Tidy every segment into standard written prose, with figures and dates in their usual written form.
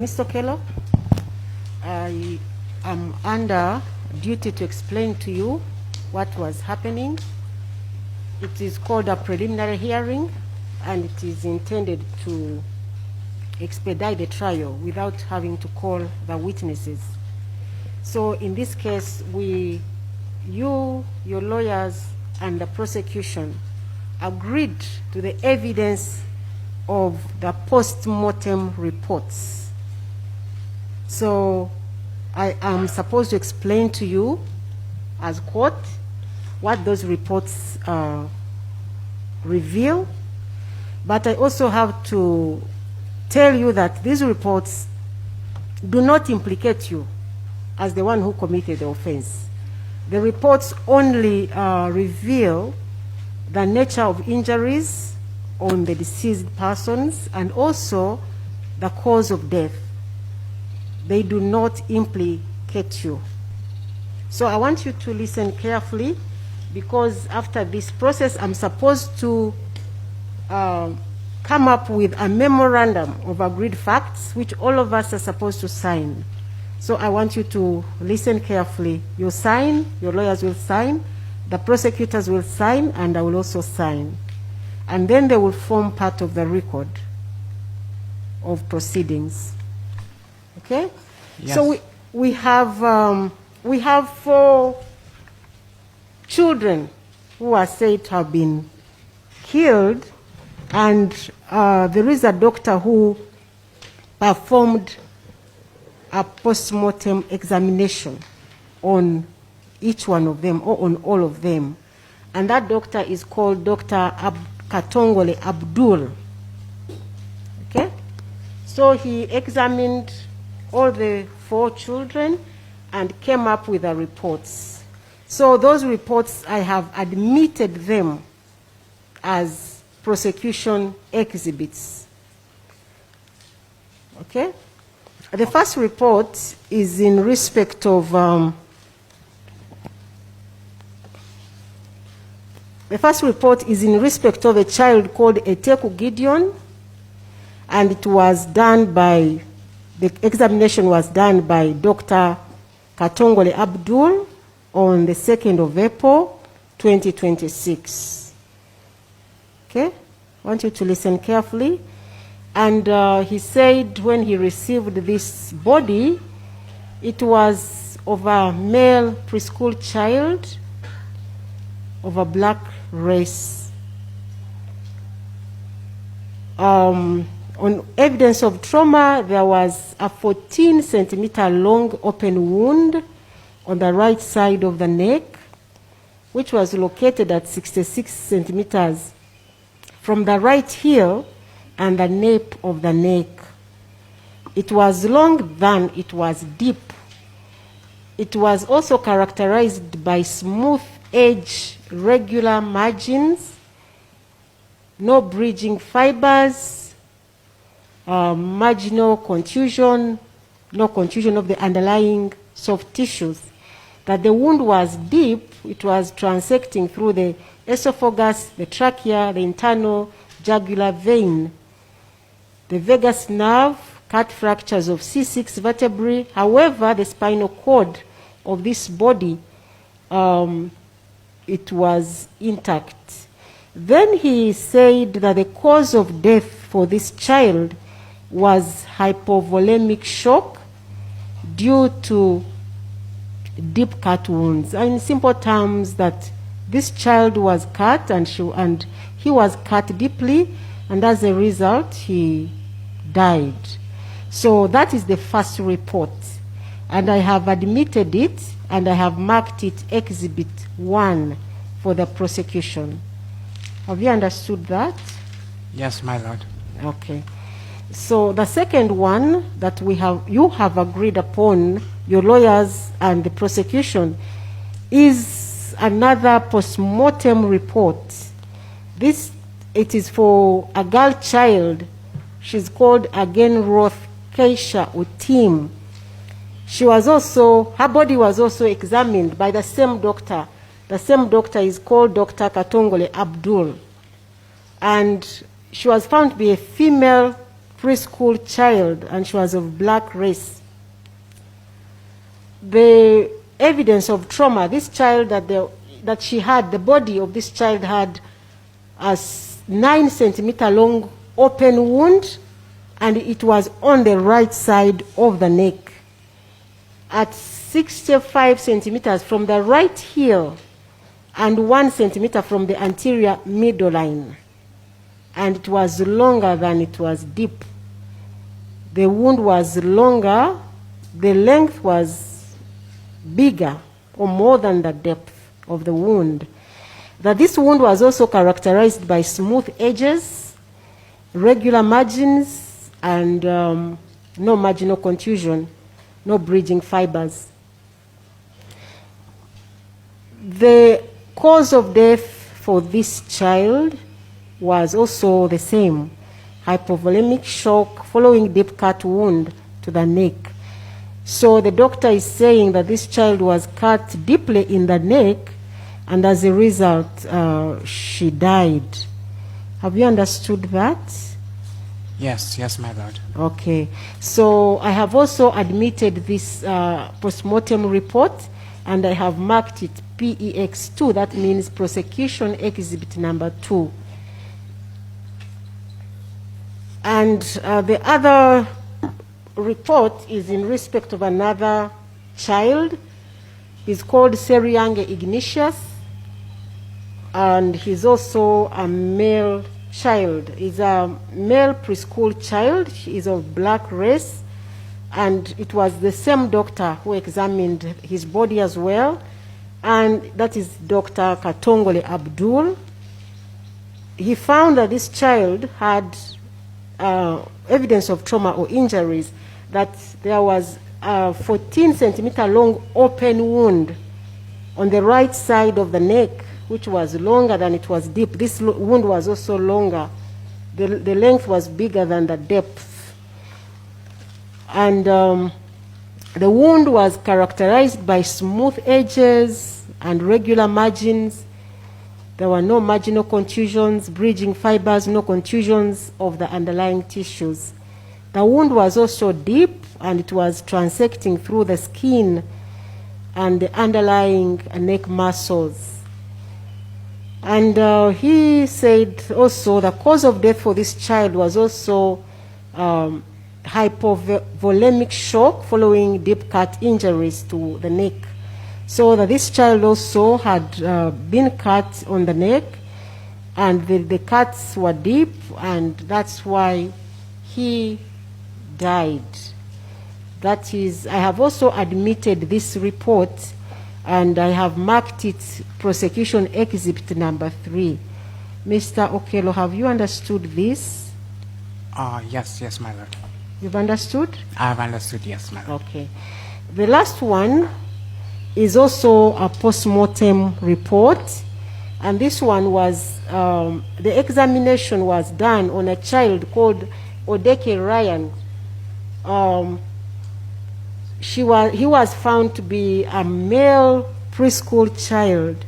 Mr. Okello, I am under duty to explain to you what was happening. It is called a preliminary hearing, and it is intended to expedite the trial without having to call the witnesses. So in this case, you, your lawyers, and the prosecution agreed to the evidence of the post-mortem reports. So I am supposed to explain to you as court what those reports reveal, but I also have to tell you that these reports do not implicate you as the one who committed the offense. The reports only reveal the nature of injuries on the deceased persons and also the cause of death. They do not implicate you. So I want you to listen carefully, because after this process, I'm supposed to come up with a memorandum of agreed facts, which all of us are supposed to sign. So I want you to listen carefully. You sign, your lawyers will sign, the prosecutors will sign, and I will also sign. And then they will form part of the record of proceedings. Okay? Yes. So we have 4 children who are said to have been killed, and there is a doctor who performed a post-mortem examination on each one of them, or on all of them. And that doctor is called Dr. Katongole Abdul. Okay? So he examined all the 4 children and came up with the reports. So those reports, I have admitted them as prosecution exhibits. Okay? The first report is in respect of a child called Eteku Gideon, and it was done by, the examination was done by Dr. Katongole Abdul on the 2nd of April, 2026. Okay? I want you to listen carefully. And he said when he received this body, it was of a male preschool child of a black race. On evidence of trauma, there was a 14-centimeter long open wound on the right side of the neck, which was located at 66 centimeters from the right heel and the nape of the neck. It was long than it was deep. It was also characterized by smooth edge, regular margins, no bridging fibers, marginal contusion, no contusion of the underlying soft tissues. That the wound was deep, it was transecting through the esophagus, the trachea, the internal jugular vein, the vagus nerve, cut fractures of C6 vertebrae. However, the spinal cord of this body, it was intact. Then he said that the cause of death for this child was hypovolemic shock due to deep cut wounds. And in simple terms, that this child was cut and he was cut deeply, and as a result, he died. So that is the first report. And I have admitted it, and I have marked it Exhibit 1 for the prosecution. Have you understood that? Yes, my lord. Okay. So the second one that you have agreed upon, your lawyers and the prosecution, is another post-mortem report. It is for a girl child. She's called Agenroth Keisha Utim. Her body was also examined by the same doctor. The same doctor is called Dr. Katongole Abdul. And she was found to be a female preschool child, and she was of black race. The evidence of trauma, this child that she had, the body of this child had a 9 centimeter long open wound, and it was on the right side of the neck at 65 centimeters from the right heel and 1 centimeter from the anterior midline. And it was longer than it was deep. The wound was longer, the length was bigger or more than the depth of the wound. That this wound was also characterized by smooth edges, regular margins, and no marginal contusion, no bridging fibers. The cause of death for this child was also the same, hypovolemic shock following deep cut wound to the neck. So the doctor is saying that this child was cut deeply in the neck, and as a result, she died. Have you understood that? Yes, yes, my Lord. Okay. So I have also admitted this postmortem report, and I have marked it PEX2. That means prosecution exhibit number 2. And the other report is in respect of another child. He's called Seriange Ignatius, and he's also a male child. He's a male preschool child. He is of black race, and it was the same doctor who examined his body as well, and that is Dr. Katongole Abdul. He found that this child had evidence of trauma or injuries, that there was a 14 centimeter long open wound on the right side of the neck, which was longer than it was deep. This wound was also longer. The length was bigger than the depth. And the wound was characterized by smooth edges and regular margins. There were no marginal contusions, bridging fibers, no contusions of the underlying tissues. The wound was also deep, and it was transecting through the skin and the underlying neck muscles. And he said also the cause of death for this child was also hypovolemic shock following deep cut injuries to the neck. So that this child also had been cut on the neck, and the cuts were deep, and that's why he died. That is, I have also admitted this report, and I have marked it prosecution exhibit number 3. Mr. Okello, have you understood this? Yes, yes, my Lord. You've understood? I have understood, yes, my Lord. Okay. The last one is also a post-mortem report, and this one was, the examination was done on a child called Odeke Ryan. He was found to be a male preschool child.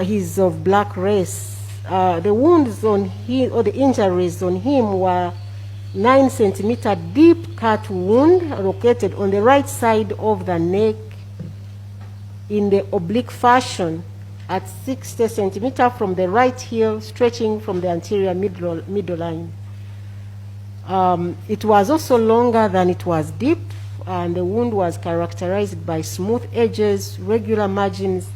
He's of black race. The wounds on him, or the injuries on him, were 9 centimeter deep cut wound located on the right side of the neck in the oblique fashion at 60 centimeter from the right heel, stretching from the anterior midline. It was also longer than it was deep, and the wound was characterized by smooth edges, regular margins,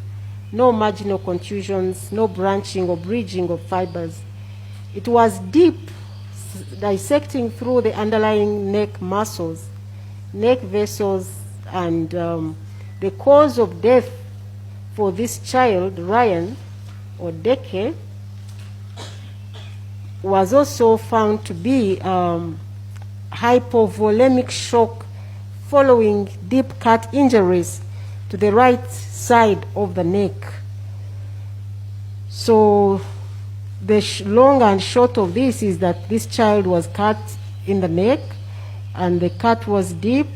no marginal contusions, no branching or bridging of fibers. It was deep, dissecting through the underlying neck muscles, neck vessels, and the cause of death for this child, Ryan Odeke, was also found to be hypovolemic shock following deep cut injuries to the right side of the neck. So the long and short of this is that this child was cut in the neck, and the cut was deep,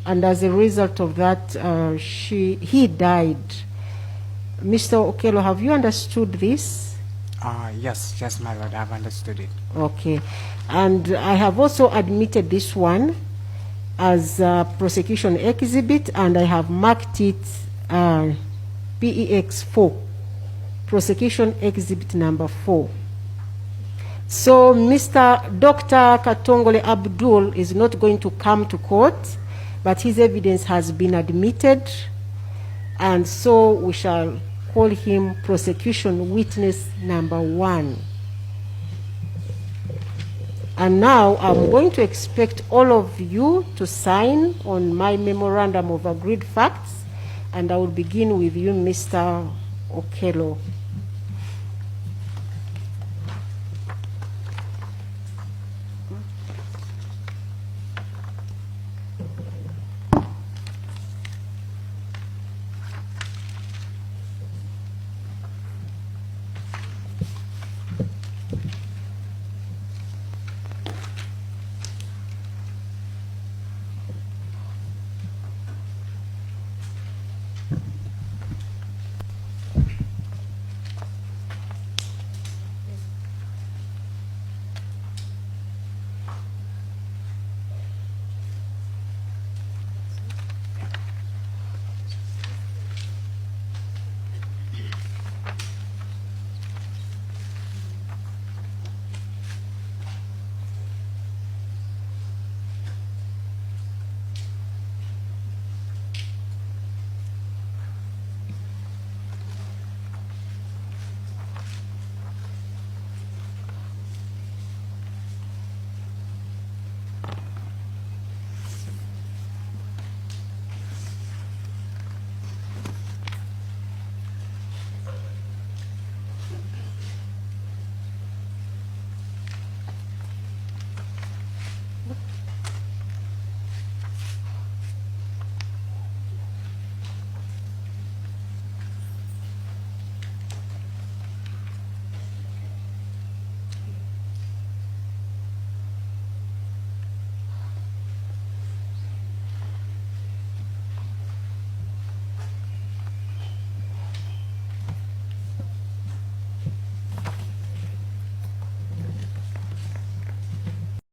and as a result of that, he died. Mr. Okello, have you understood this? Yes, yes, my lord, I've understood it. Okay. And I have also admitted this one as a prosecution exhibit, and I have marked it PEX 4, prosecution exhibit number 4. So Mr. Dr. Katongole Abdul is not going to come to court, but his evidence has been admitted, and so we shall call him prosecution witness number 1. And now I'm going to expect all of you to sign on my memorandum of agreed facts, and I will begin with you, Mr. Okello.